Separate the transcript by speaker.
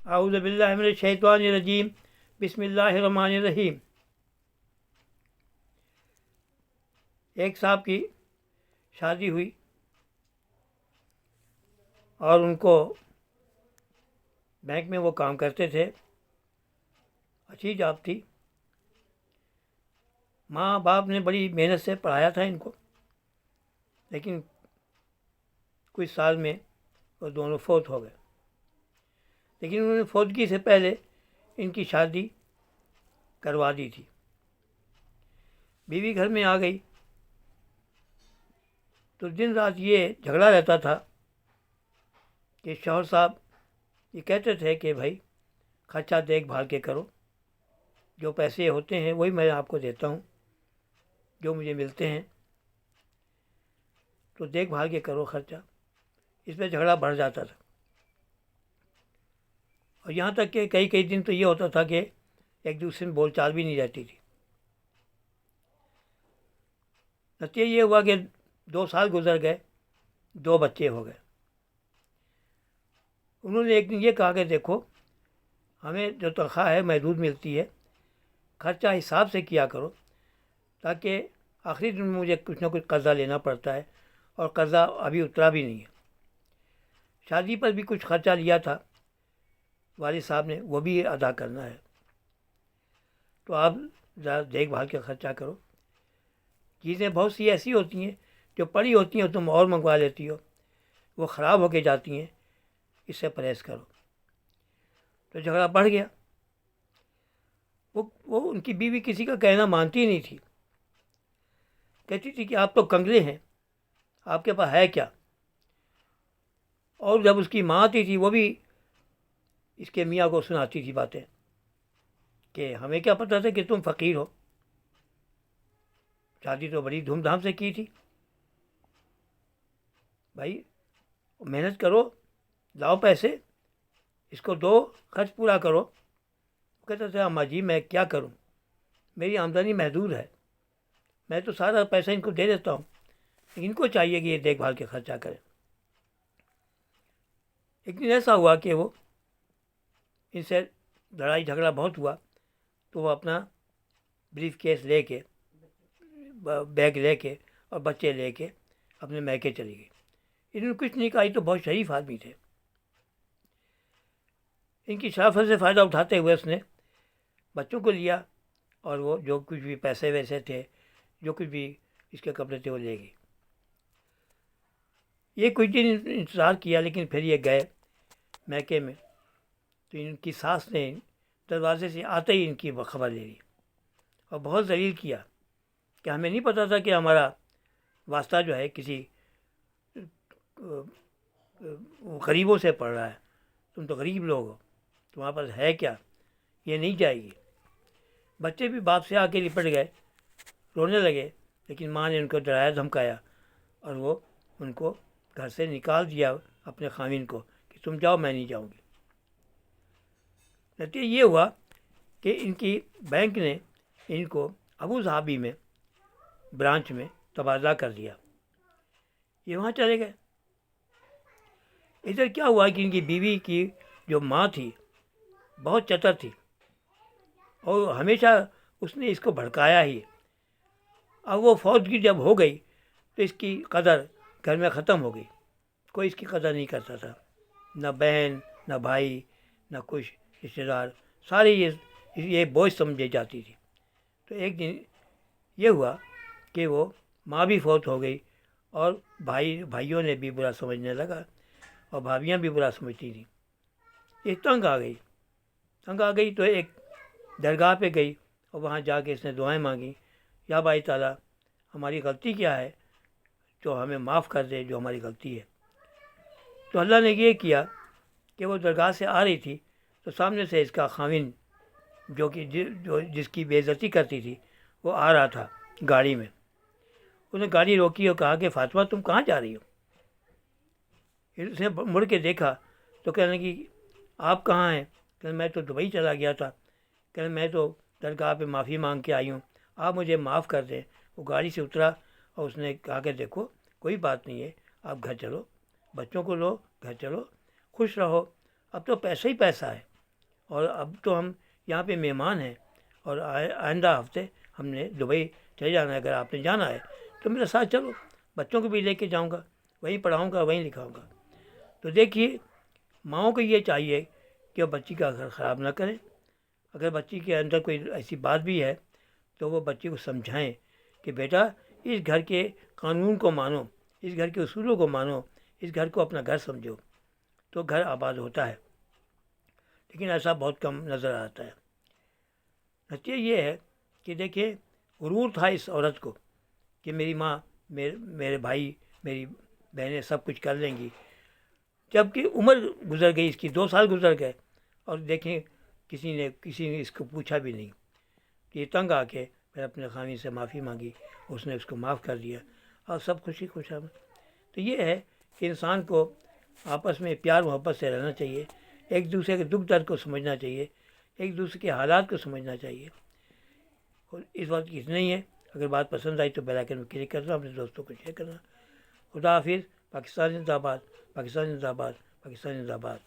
Speaker 1: اعوذ باللہ من الشیطان الرجیم، بسم اللہ الرحمن الرحیم۔ ایک صاحب کی شادی ہوئی اور ان کو بینک میں وہ کام کرتے تھے، اچھی جاب تھی۔ ماں باپ نے بڑی محنت سے پڑھایا تھا ان کو، لیکن کچھ سال میں وہ دونوں فوت ہو گئے۔ لیکن انہوں نے فوتگی سے پہلے ان کی شادی کروا دی تھی۔ بیوی گھر میں آ گئی تو دن رات یہ جھگڑا رہتا تھا کہ شوہر صاحب یہ کہتے تھے کہ بھائی خرچہ دیکھ بھال کے کرو، جو پیسے ہوتے ہیں وہی میں آپ کو دیتا ہوں، جو مجھے ملتے ہیں تو دیکھ بھال کے کرو خرچہ۔ اس میں جھگڑا بڑھ جاتا تھا، اور یہاں تک کہ کئی دن تو یہ ہوتا تھا کہ ایک دوسرے میں بول چال بھی نہیں رہتی تھی۔ نتیجہ یہ ہوا کہ 2 سال گزر گئے، 2 بچے ہو گئے۔ انہوں نے ایک دن یہ کہا کہ دیکھو ہمیں جو تنخواہ ہے محدود ملتی ہے، خرچہ حساب سے کیا کرو، تاکہ آخری دن میں مجھے کچھ نہ کچھ قرضہ لینا پڑتا ہے، اور قرضہ ابھی اترا بھی نہیں ہے۔ شادی پر بھی کچھ خرچہ لیا تھا والد صاحب نے، وہ بھی ادا کرنا ہے، تو آپ ذرا دیکھ بھال کے خرچہ کرو۔ چیزیں بہت سی ایسی ہوتی ہیں جو پڑی ہوتی ہیں تم اور منگوا لیتی ہو، وہ خراب ہو کے جاتی ہیں، اس سے پرہیز کرو۔ تو جھگڑا بڑھ گیا۔ وہ ان کی بیوی کسی کا کہنا مانتی نہیں تھی، کہتی تھی کہ آپ تو کنگلے ہیں، آپ کے پاس ہے کیا؟ اور جب اس کی ماں آتی تھی وہ بھی اس کے میاں کو سناتی تھی باتیں کہ ہمیں کیا پتہ تھا کہ تم فقیر ہو، شادی تو بڑی دھوم دھام سے کی تھی، بھائی محنت کرو، لاؤ پیسے، اس کو دو، خرچ پورا کرو۔ وہ کہتا تھا اماں جی میں کیا کروں، میری آمدنی محدود ہے، میں تو سارا پیسہ ان کو دے دیتا ہوں، ان کو چاہیے کہ یہ دیکھ بھال کے خرچہ کریں۔ ایک دن ایسا ہوا کہ وہ ان سے لڑائی جھگڑا بہت ہوا، تو وہ اپنا بریف کیس لے کے، بیگ لے کے اور بچے لے کے اپنے میکے چلی گئی۔ انہوں نے کچھ نہیں کہا، یہ تو بہت شریف آدمی تھے۔ ان کی شرافت سے فائدہ اٹھاتے ہوئے اس نے بچوں کو لیا، اور وہ جو کچھ بھی پیسے ویسے تھے، جو کچھ بھی اس کے کپڑے تھے، وہ لے گئی۔ یہ کچھ دن انتظار کیا، لیکن پھر یہ گئے میکے میں، تو ان کی ساس نے دروازے سے آتے ہی ان کی خبر لے لی اور بہت ذلیل کیا کہ ہمیں نہیں پتہ تھا کہ ہمارا واسطہ جو ہے کسی غریبوں سے پڑ رہا ہے، تم تو غریب لوگ ہو، تمہارے پاس ہے کیا، یہ نہیں جائے گی۔ بچے بھی باپ سے آ کے لپٹ گئے، رونے لگے، لیکن ماں نے ان کو ڈرایا دھمکایا، اور وہ ان کو گھر سے نکال دیا اپنے خاوند کو کہ تم جاؤ، میں نہیں جاؤں گی۔ نتیجہ یہ ہوا کہ ان کی بینک نے ان کو ابو ظہبی میں برانچ میں تبادلہ کر دیا، یہ وہاں چلے گئے۔ ادھر کیا ہوا کہ ان کی بیوی کی جو ماں تھی بہت چتر تھی، اور ہمیشہ اس نے اس کو بھڑکایا ہی۔ اب وہ فوتگی جب ہو گئی تو اس کی قدر گھر میں ختم ہو گئی، کوئی اس کی قدر نہیں کرتا تھا، نہ بہن، نہ بھائی، نہ کچھ رشتہ دار، سارے یہ بوجھ سمجھے جاتی تھی۔ تو ایک دن یہ ہوا کہ وہ ماں بھی فوت ہو گئی، اور بھائیوں نے بھی برا سمجھنے لگا، اور بھابھیاں بھی برا سمجھتی تھیں۔ یہ تنگ آ گئی تو ایک درگاہ پہ گئی، اور وہاں جا کے اس نے دعائیں مانگی، یا بھائی تعالیٰ ہماری غلطی کیا ہے، جو ہمیں معاف کر دے جو ہماری غلطی ہے۔ تو اللہ نے یہ کیا کہ وہ درگاہ سے آ رہی تھی تو سامنے سے اس کا خاوند جو جس کی بے عزتی کرتی تھی وہ آ رہا تھا گاڑی میں۔ اس نے گاڑی روکی اور کہا کہ فاطمہ تم کہاں جا رہی ہو؟ اس نے مڑ کے دیکھا تو کہنے لگی آپ کہاں ہیں؟ کہ میں تو دبئی چلا گیا تھا، کہ میں تو درگاہ پہ معافی مانگ کے آئی ہوں، آپ مجھے معاف کر دیں۔ وہ گاڑی سے اترا اور اس نے کہا کہ دیکھو کوئی بات نہیں ہے، آپ گھر چلو، بچوں کو لو، گھر چلو، خوش رہو، اب تو پیسہ ہی پیسہ ہے، اور اب تو ہم یہاں پہ مہمان ہیں، اور آئندہ ہفتے ہم نے دبئی چلے جانا ہے۔ اگر آپ نے جانا ہے تو میرے ساتھ چلو، بچوں کو بھی لے کے جاؤں گا، وہیں پڑھاؤں گا، وہیں لکھاؤں گا۔ تو دیکھیے، ماؤں کو یہ چاہیے کہ وہ بچی کا گھر خراب نہ کریں۔ اگر بچی کے اندر کوئی ایسی بات بھی ہے تو وہ بچی کو سمجھائیں کہ بیٹا اس گھر کے قانون کو مانو، اس گھر کے اصولوں کو مانو، اس گھر کو اپنا گھر سمجھو، تو گھر آباد ہوتا ہے۔ لیکن ایسا بہت کم نظر آتا ہے۔ نتیجہ یہ ہے کہ دیکھیے، غرور تھا اس عورت کو کہ میری ماں، میرے بھائی، میری بہنیں سب کچھ کر لیں گی، جب کہ عمر گزر گئی، اس کی 2 سال گزر گئے، اور دیکھیں کسی نے اس کو پوچھا بھی نہیں۔ کہ یہ تنگ آ کے پھر اپنے خامی سے معافی مانگی، اس نے اس کو معاف کر دیا، اور سب خوشی خوشحال۔ تو یہ ہے کہ انسان کو آپس میں پیار محبت سے رہنا چاہیے، ایک دوسرے کے دکھ درد کو سمجھنا چاہیے، ایک دوسرے کے حالات کو سمجھنا چاہیے۔ اور اس وقت اتنا ہی ہے۔ اگر بات پسند آئی تو بیل آئیکن میں کلک کرنا، اپنے دوستوں کو شیئر کرنا۔ خدا حافظ۔ پاکستان زندہ باد، پاکستان زندہ باد، پاکستان زندہ باد۔